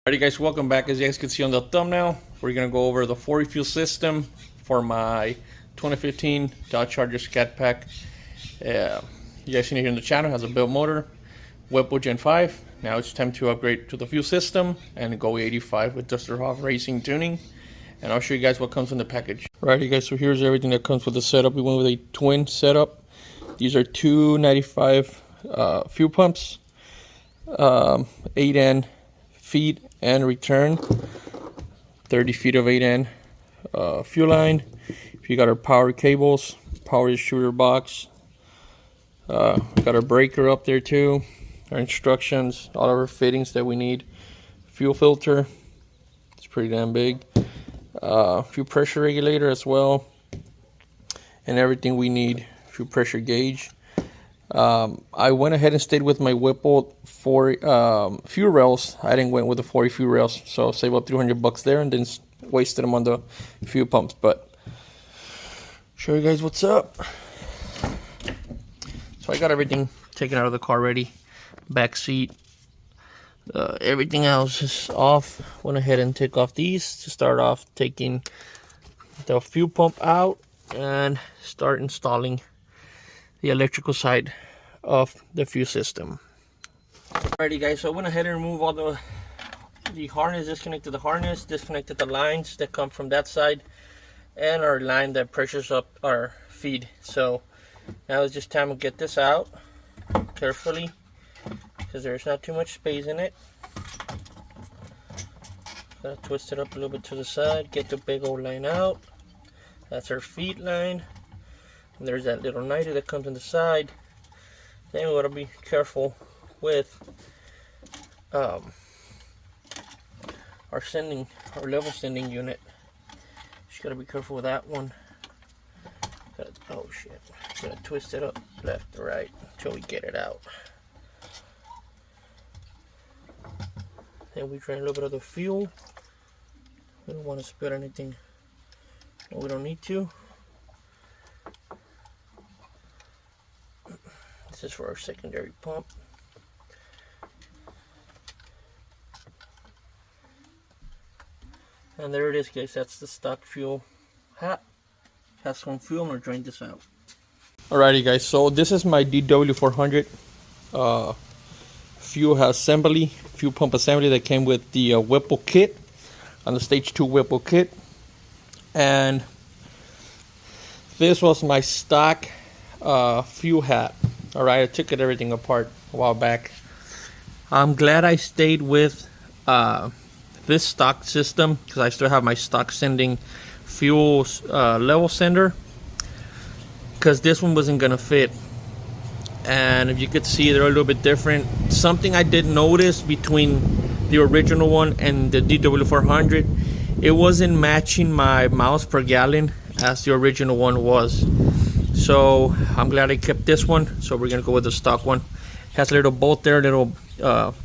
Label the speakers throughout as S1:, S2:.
S1: Alrighty guys, welcome back. As you guys can see on the thumbnail, we're going to go over the Fore Fuel system for my 2015 Dodge Charger Scat Pack. You guys seen it here in the channel, it has a built motor, Whipple Gen 5. Now it's time to upgrade to the fuel system and go 85 with Dusterhoff Racing tuning. And I'll show you guys what comes in the package. Alrighty guys, so here's everything that comes with the setup. We went with a twin setup. These are two 95 fuel pumps, 8N feet and return, 30 feet of 8N fuel line. You got our power cables, power distributor box, got our breaker up there too, our instructions, all of our fittings that we need, fuel filter, it's pretty damn big, fuel pressure regulator as well, and everything we need, fuel pressure gauge. I went ahead and stayed with my Whipple for fuel rails. I didn't went with the 40 fuel rails, so save up $300 there and then wasted them on the fuel pumps. But show you guys what's up. So I got everything taken out of the car ready, back seat, everything else is off. Went ahead and took off these to start off, taking the fuel pump out and start installing the electrical side of the fuel system. Alrighty guys, so I went ahead and removed all the harness, disconnected the harness, disconnected the lines that come from that side, and our line that pressures up our feed. So now it's just time to get this out carefully, because there's not too much space in it. Gotta twist it up a little bit to the side, get the big old line out. That's our feed line. And there's that little niter that comes on the side. Then we gotta be careful with our level sending unit. Just gotta be careful with that one. Oh shit! Gotta twist it up left to right until we get it out. Then we drain a little bit of the fuel. We don't want to spill anything. We don't need to. This is for our secondary pump. And there it is guys, that's the stock fuel hat. Has some fuel. I'm going to drain this out. Alrighty guys, so this is my DW400 fuel pump assembly that came with the Whipple kit, on the stage 2 Whipple kit. And this was my stock fuel hat. Alright, I took everything apart a while back. I'm glad I stayed with this stock system, because I still have my stock sending fuel level sender, because this one wasn't gonna fit. And if you could see, they're a little bit different. Something I did notice between the original one and the DW400, it wasn't matching my miles per gallon as the original one was. So I'm glad I kept this one. So we're gonna go with the stock one. It has a little bolt there, little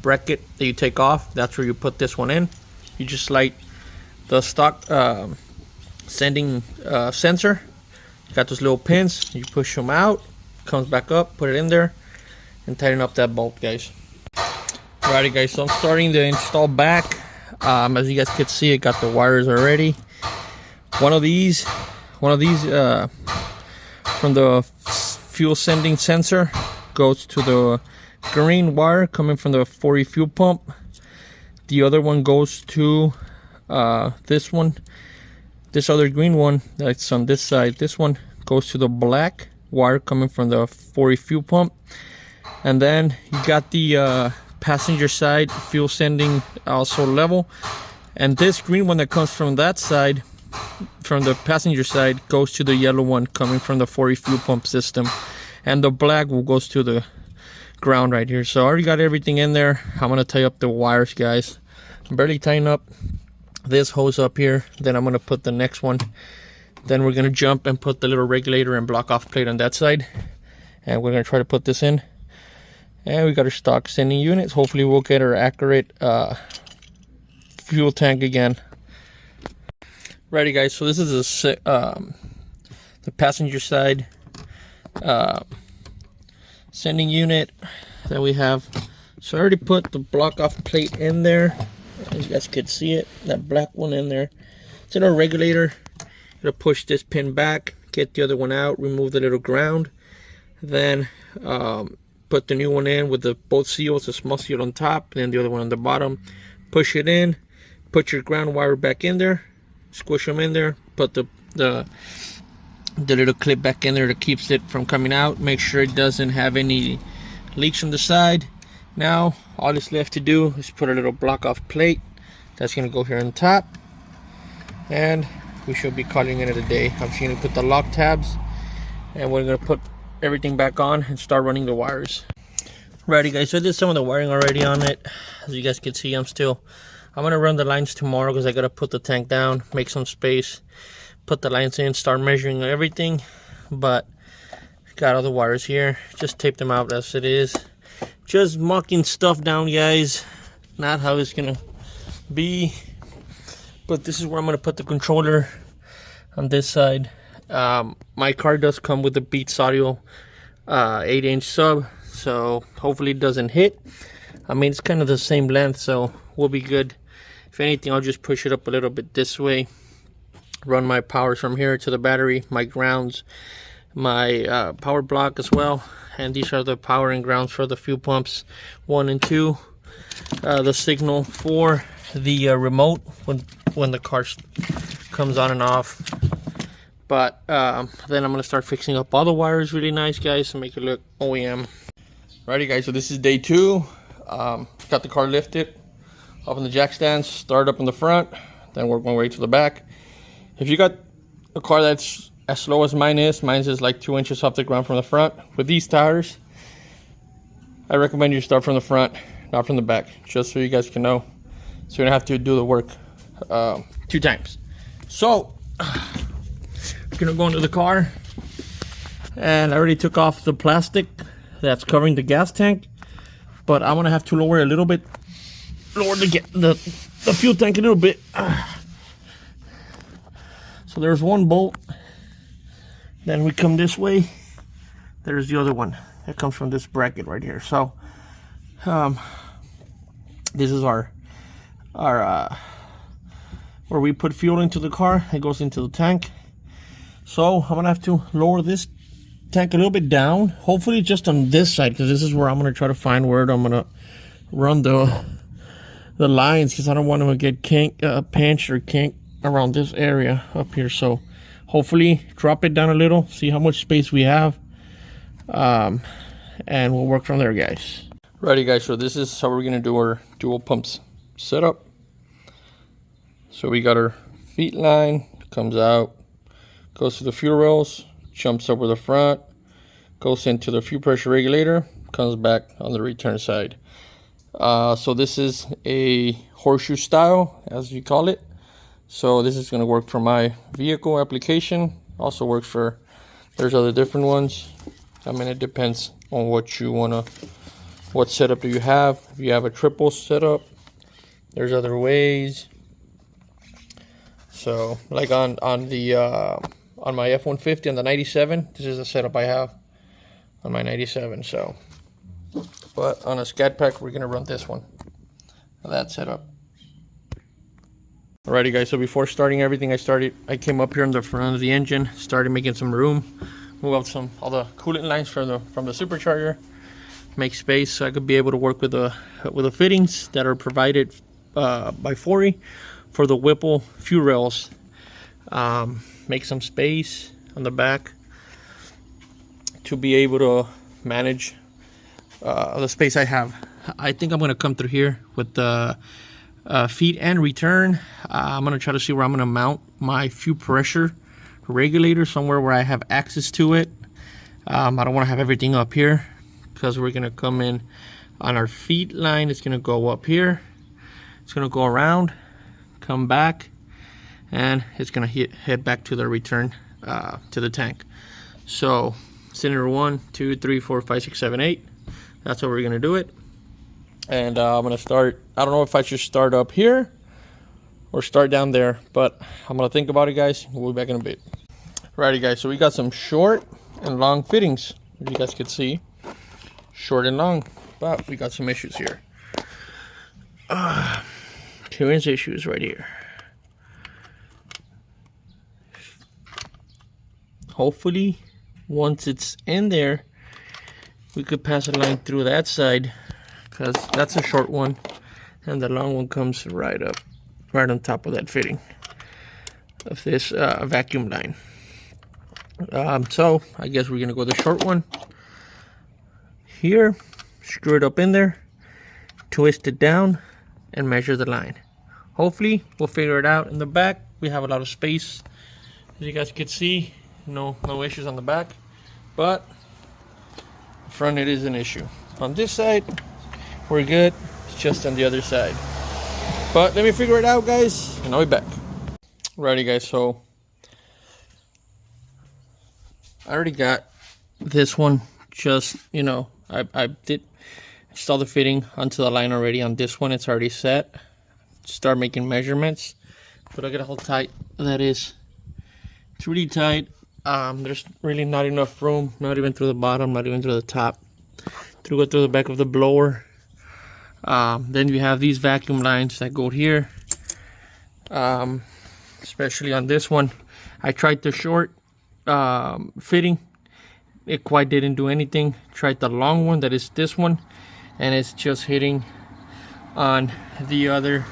S1: bracket that you take off. That's where you put this one in. You just slide the stock sending sensor. You got those little pins. You push them out, comes back up, put it in there, and tighten up that bolt, guys. Alrighty, guys. So I'm starting to install back. As you guys can see, I got the wires already. One of these from the fuel sending sensor goes to the green wire coming from the Fore fuel pump. The other one goes to this one. This other green one that's on this side, this one goes to the black wire coming from the Fore fuel pump. And then you got the passenger side fuel sending also level. And this green one that comes from that side, from the passenger side, goes to the yellow one coming from the Fore fuel pump system, and the black will goes to the ground right here. So I already got everything in there. I'm gonna tie up the wires, guys. I'm barely tying up this hose up here. Then I'm gonna put the next one. Then we're gonna jump and put the little regulator and block off plate on that side, and we're gonna try to put this in. And we got our stock sending units. Hopefully we'll get our accurate fuel tank again. Ready, guys, so this is the passenger side sending unit that we have. So I already put the block off plate in there. As you guys can see it, that black one in there. It's in our regulator. Gonna push this pin back, get the other one out, remove the little ground, then put the new one in with the both seals, the small seal on top, and then the other one on the bottom. Push it in, put your ground wire back in there, squish them in there, put the little clip back in there that keeps it from coming out. Make sure it doesn't have any leaks on the side. Now all it's left to do is put a little block off plate that's gonna go here on top, and we should be calling it a day. I'm just gonna put the lock tabs, and we're gonna put everything back on and start running the wires. Righty guys, so I did some of the wiring already on it. As you guys can see, I'm gonna run the lines tomorrow because I gotta put the tank down, make some space, put the lines in, start measuring everything. But got all the wires here, just tape them out as it is. Just mucking stuff down, guys. Not how it's gonna be. But this is where I'm gonna put the controller, on this side. My car does come with a Beats Audio 8-inch sub, so hopefully it doesn't hit. I mean, it's kind of the same length, so we'll be good. If anything, I'll just push it up a little bit this way, run my powers from here to the battery, my grounds, my power block as well, and these are the power and grounds for the fuel pumps 1 and 2. The signal for the remote when the car comes on and off. But then I'm gonna start fixing up all the wires really nice, guys, to make it look OEM. Righty guys, so this is day 2. Got the car lifted up in the jack stands, start up in the front, then work my way to the back. If you got a car that's as slow as mine is like 2 inches off the ground from the front, with these tires, I recommend you start from the front, not from the back, just so you guys can know. So you're gonna have to do the work 2 times. So we're gonna go into the car, and I already took off the plastic that's covering the gas tank, but I'm gonna have to lower a little bit, lower the fuel tank a little bit. So there's one bolt, then we come this way, there's the other one that comes from this bracket right here. So this is our where we put fuel into the car. It goes into the tank. So I'm gonna have to lower this tank a little bit down, hopefully just on this side, because this is where I'm gonna try to find where I'm gonna run the lines, because I don't want to get pinched or kinked around this area up here. So hopefully drop it down a little, see how much space we have, and we'll work from there, guys. Righty guys, so this is how we're gonna do our dual pumps setup. So we got our feet line, comes out, goes to the fuel rails, jumps over the front, goes into the fuel pressure regulator, comes back on the return side. So this is a horseshoe style, as you call it. So this is going to work for my vehicle application. Also works for, there's other different ones. I mean, it depends on what you want to, what setup do you have. If you have a triple setup, there's other ways. So like on my F-150 on the 97, this is the setup I have on my 97. So, but on a scat pack, we're gonna run this one, that setup. Alrighty guys, so before starting everything, I came up here in the front of the engine, started making some room, move out all the coolant lines from the supercharger, make space so I could be able to work with the fittings that are provided by Fore for the Whipple fuel rails. Make some space on the back to be able to manage the space I have. I think I'm gonna come through here with the feed and return. I'm gonna try to see where I'm gonna mount my fuel pressure regulator, somewhere where I have access to it. I don't want to have everything up here, because we're gonna come in on our feed line. It's gonna go up here, it's gonna go around, come back, and it's gonna head back to the return to the tank. So cylinder 1, 2, 3, 4, 5, 6, 7, 8. That's how we're gonna do it. And I'm gonna start, I don't know if I should start up here or start down there, but I'm gonna think about it, guys. We'll be back in a bit. Righty guys, so we got some short and long fittings, as you guys can see, short and long, but we got some issues here. Clearance issues right here. Hopefully, once it's in there, we could pass a line through that side, because that's a short one, and the long one comes right up, right on top of that fitting of this vacuum line. So I guess we're gonna go the short one here, screw it up in there, twist it down, and measure the line. Hopefully we'll figure it out. In the back we have a lot of space, as you guys can see. No issues on the back, but the front it is an issue. On this side we're good, it's just on the other side. But let me figure it out, guys, and I'll be back. Alrighty guys, so I already got this one. Just, you know, I did install the fitting onto the line already. On this one it's already set. Start making measurements, but look at how tight that is. It's really tight. There's really not enough room, not even through the bottom, not even through the top, to go through the back of the blower. Then you have these vacuum lines that go here, especially on this one. I tried the short fitting, it quite didn't do anything. Tried the long one, that is this one, and it's just hitting on the other,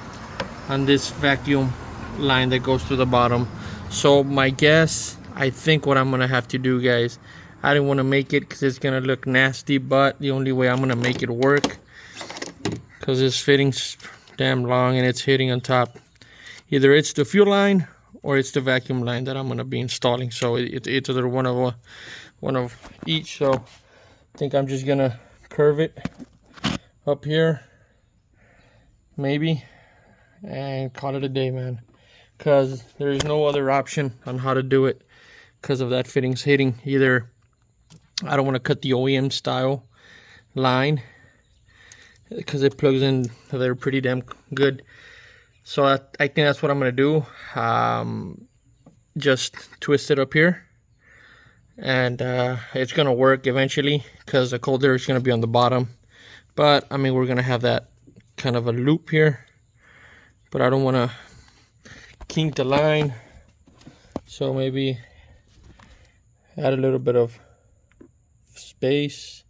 S1: on this vacuum line that goes to the bottom. So my guess, I think what I'm gonna have to do, guys, I didn't want to make it because it's gonna look nasty, but the only way I'm gonna make it work, because this fitting's damn long and it's hitting on top, either it's the fuel line or it's the vacuum line that I'm gonna be installing. So it's either one of each. So I think I'm just gonna curve it up here, maybe, and call it a day, man, because there is no other option on how to do it because of that fittings hitting. Either I don't want to cut the OEM style line because it plugs in there pretty damn good. So I think that's what I'm gonna do. Just twist it up here, and it's gonna work eventually because the cold air is gonna be on the bottom. But I mean, we're gonna have that kind of a loop here, but I don't want to kink the line, so maybe add a little bit of space.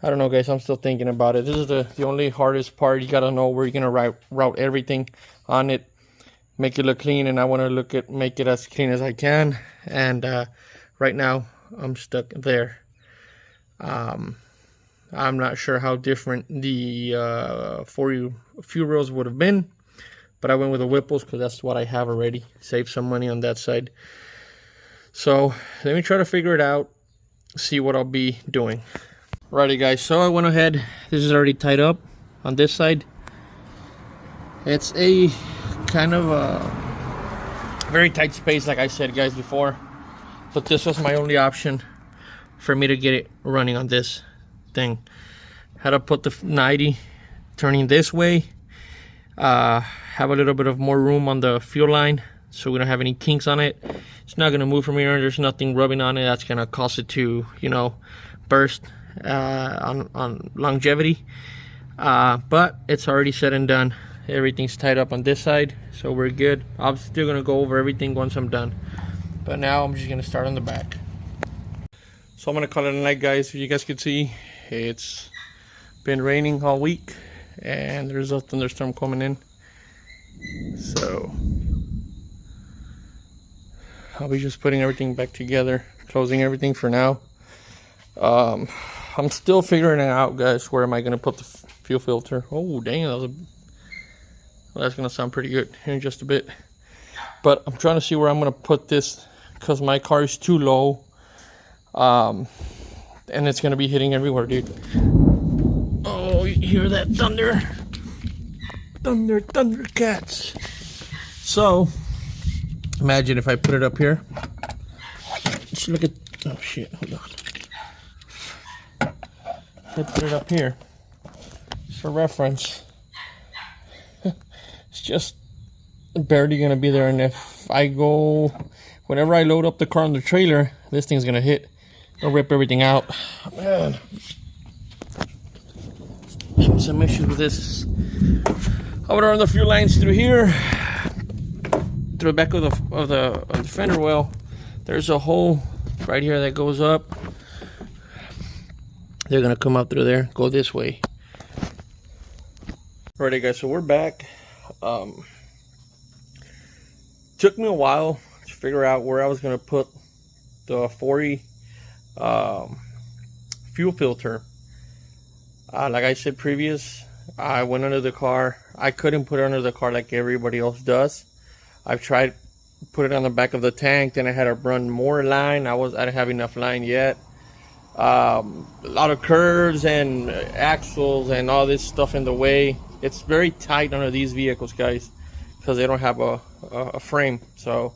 S1: I don't know, guys, I'm still thinking about it. This is the only hardest part. You gotta know where you're gonna route everything on it, make it look clean, and I want to make it as clean as I can. And right now I'm stuck there. I'm not sure how different the Fore Fuel rails would have been, but I went with the Whipples because that's what I have already. Save some money on that side. So let me try to figure it out, see what I'll be doing. Righty guys, so I went ahead, this is already tied up on this side. It's a kind of a very tight space, like I said, guys, before, but this was my only option for me to get it running on this thing. Had to put the 90 turning this way, have a little bit of more room on the fuel line so we don't have any kinks on it. It's not going to move from here. There's nothing rubbing on it that's going to cause it to, you know, burst on longevity. But it's already said and done. Everything's tied up on this side, so we're good. I'm still going to go over everything once I'm done, but now I'm just going to start on the back. So I'm going to call it a night, guys. If you guys can see, it's been raining all week and there's a thunderstorm coming in, so I'll be just putting everything back together, closing everything for now. I'm still figuring it out, guys. Where am I going to put the fuel filter? Oh dang, well, that's going to sound pretty good here in just a bit, but I'm trying to see where I'm going to put this because my car is too low, and it's going to be hitting everywhere, dude. Oh, you hear that thunder? Thunder cats. So imagine if I put it up here. Just look at, oh shit, hold on. If I put it up here, just for reference, it's just barely gonna be there. And if I go, whenever I load up the car on the trailer, this thing's gonna hit. It'll rip everything out. Man, some issues with this I'm gonna run the fuel lines through here, through the back of the fender well. There's a hole right here that goes up. They're gonna come up through there, go this way. Alrighty guys, so we're back. Took me a while to figure out where I was gonna put the Fore fuel filter. Like I said previous, I went under the car. I couldn't put it under the car like everybody else does. I've tried put it on the back of the tank, then I had to run more line. I didn't have enough line yet. A lot of curves and axles and all this stuff in the way. It's very tight under these vehicles, guys, because they don't have a frame. So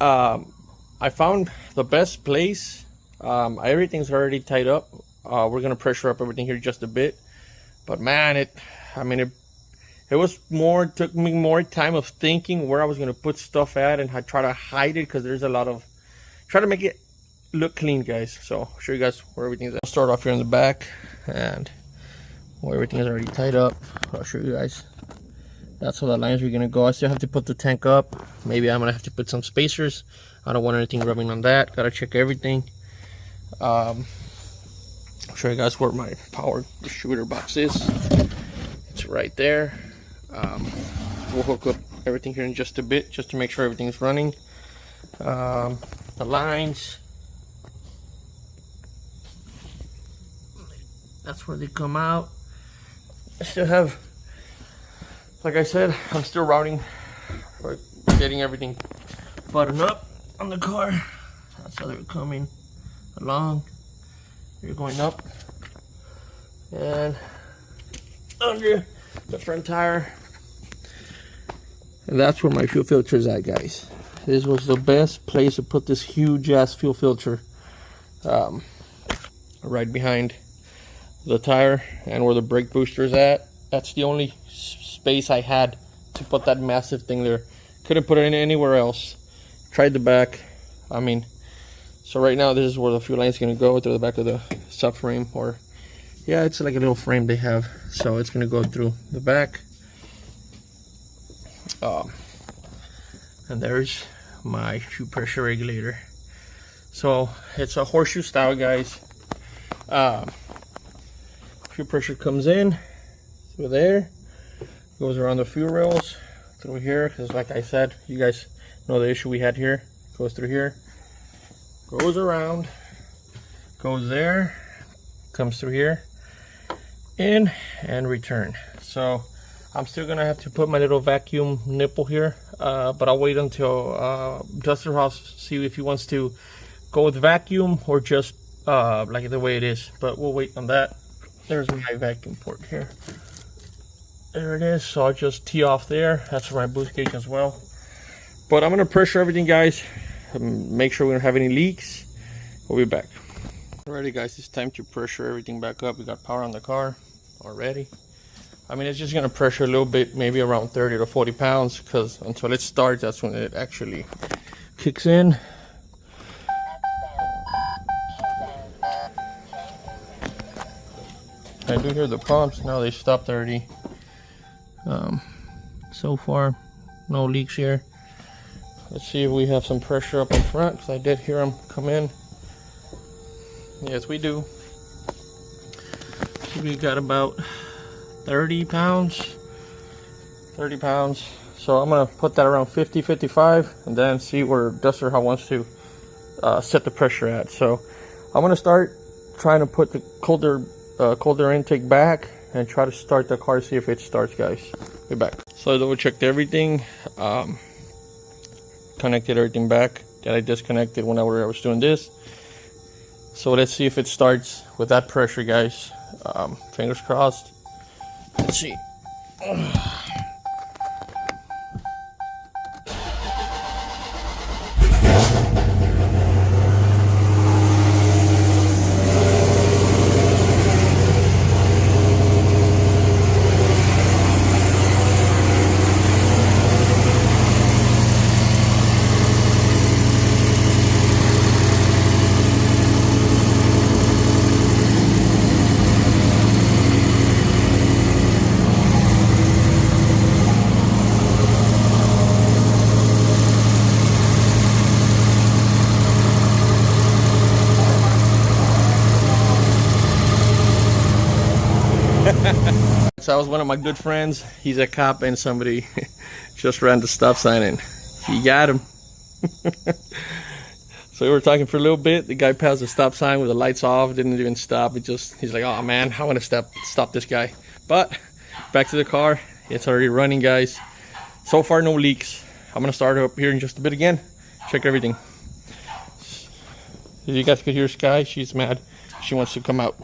S1: I found the best place. Everything's already tied up. We're gonna pressure up everything here just a bit, but man, it took me more time of thinking where I was gonna put stuff at, and I try to hide it because there's a lot of, try to make it look clean, guys. So I'll show you guys where everything's at. I'll start off here in the back, and where everything is already tied up. I'll show you guys. That's how the lines are gonna go. I still have to put the tank up. Maybe I'm gonna have to put some spacers. I don't want anything rubbing on that. Gotta check everything. I'll show you guys where my power distributor box is. It's right there. We'll hook up everything here in just a bit, just to make sure everything's running. The lines, that's where they come out. I still have, like I said, I'm still routing, like getting everything buttoned up on the car. That's how they're coming along. You're going up and under the front tire, and that's where my fuel filter is at, guys. This was the best place to put this huge ass fuel filter, right behind the tire and where the brake booster is at. That's the only space I had to put that massive thing there. Couldn't put it in anywhere else. Tried the back. I mean, so right now this is where the fuel line is going to go, through the back of the subframe, or yeah, it's like a little frame they have, so it's going to go through the back. And there's my fuel pressure regulator. So it's a horseshoe style, guys. Fuel pressure comes in through there, goes around the fuel rails through here, because like I said, you guys know the issue we had here. Goes through here, goes around, goes there, comes through here, in and return. So I'm still gonna have to put my little vacuum nipple here, but I'll wait until Duster House, see if he wants to go with vacuum or just like the way it is, but we'll wait on that. There's my vacuum port here. There it is. So I'll just tee off there. That's my boost gauge as well. But I'm gonna pressure everything, guys. Make sure we don't have any leaks. We'll be back. Alrighty, guys, it's time to pressure everything back up. We got power on the car already. I mean, it's just gonna pressure a little bit, maybe around 30 to 40 pounds, because until it starts, that's when it actually kicks in. I do hear the pumps. Now they stopped already. So far, no leaks here. Let's see if we have some pressure up in front, because I did hear them come in. Yes, we do. We got about 30 pounds. 30 pounds. So I'm going to put that around 50, 55, and then see where Duster wants to set the pressure at. So I'm going to start trying to put the colder intake back and try to start the car, see if it starts, guys. Be back. So I double checked everything. Connected everything back that I disconnected whenever I was doing this. So let's see if it starts with that pressure, guys. Fingers crossed. Let's see. So that was one of my good friends. He's a cop, and somebody just ran the stop sign and he got him. So we were talking for a little bit. The guy passed the stop sign with the lights off, didn't even stop. He's like, oh man, I want to stop this guy. But back to the car. It's already running, guys. So far, no leaks. I'm gonna start up here in just a bit again. Check everything. You guys could hear Sky. She's mad. She wants to come out.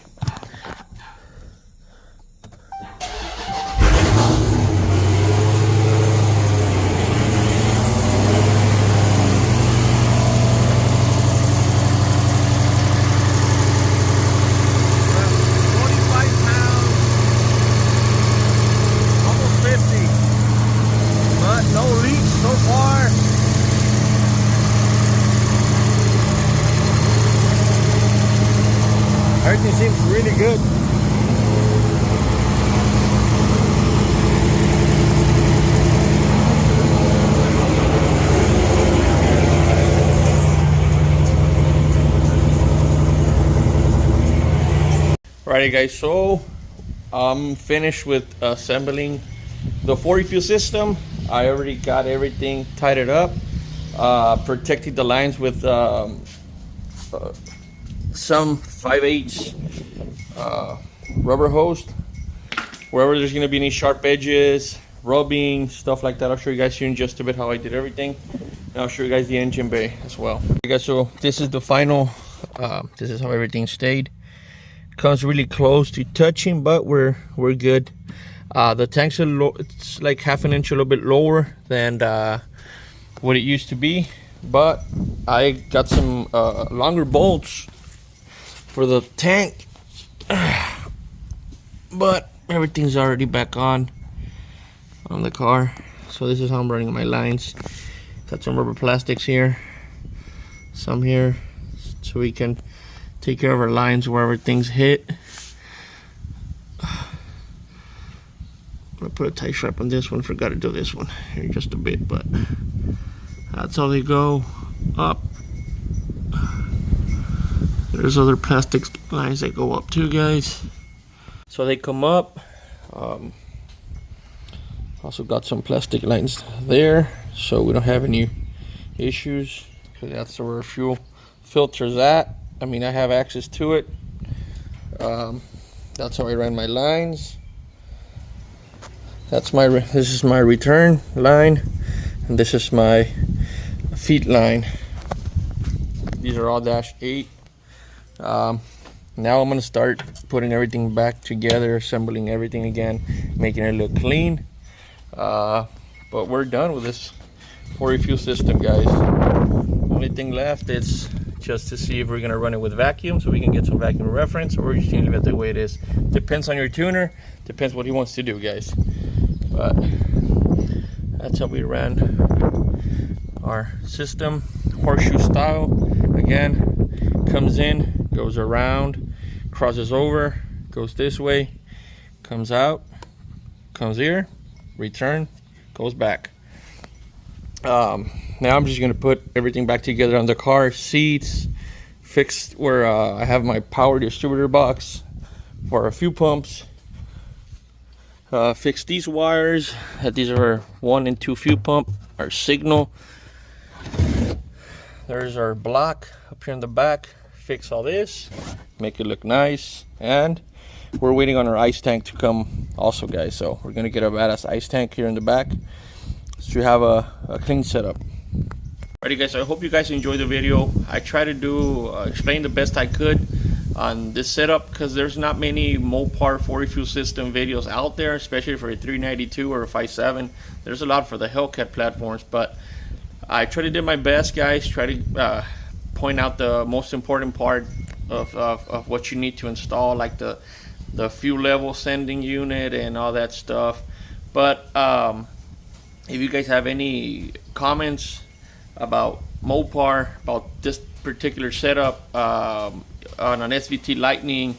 S1: Everything seems really good. Alrighty guys, so I'm finished with assembling the Fore Fuel system. I already got everything tied up, protected the lines with some 5/8 rubber hose. Wherever there's going to be any sharp edges, rubbing, stuff like that, I'll show you guys here in just a bit how I did everything. And I'll show you guys the engine bay as well. Okay guys, so this is the final, this is how everything stayed. Comes really close to touching, but we're good. The tank's it's like half an inch a little bit lower than what it used to be, but I got some longer bolts for the tank. But everything's already back on the car. So this is how I'm running my lines. Got some rubber plastics here, some here, so we can take care of our lines wherever things hit. I'm gonna put a tie strap on this one. Forgot to do this one here just a bit, but that's how they go up. There's other plastic lines that go up too, guys. So they come up. Also got some plastic lines there, so we don't have any issues, because that's where our fuel filter's at. I mean, I have access to it. That's how I ran my lines. This is my return line, and this is my feed line. These are all -8. Now I'm gonna start putting everything back together, assembling everything again, making it look clean. But we're done with this Fore Fuel system, guys. Only thing left is just to see if we're gonna run it with vacuum, so we can get some vacuum reference, or we're just gonna leave it the way it is. Depends on your tuner, depends what he wants to do, guys. But that's how we ran our system, horseshoe style. Again, comes in, goes around, crosses over, goes this way, comes out, comes here, return, goes back. Now I'm just gonna put everything back together on the car, seats, fixed where I have my power distributor box for a fuel pumps. Fix these wires. These are 1 and 2 fuel pump, our signal. There's our block up here in the back. Fix all this, make it look nice, and we're waiting on our ice tank to come also, guys. So we're gonna get a badass ice tank here in the back to have a clean setup. Alrighty guys, I hope you guys enjoyed the video. I try to explain the best I could on this setup, because there's not many Mopar Fore Fuel system videos out there, especially for a 392 or a 5.7. There's a lot for the Hellcat platforms, but I try to do my best, guys. Try to point out the most important part of what you need to install, like the fuel level sending unit and all that stuff. But if you guys have any comments about Mopar, about this particular setup, on an SVT Lightning,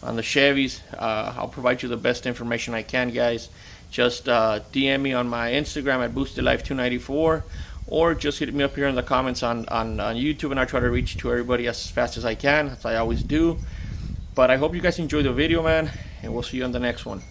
S1: on the Chevys, I'll provide you the best information I can, guys. Just DM me on my Instagram at BoostedLife294, or just hit me up here in the comments on YouTube, and I try to reach to everybody as fast as I can, as I always do. But I hope you guys enjoyed the video, man, and we'll see you on the next one.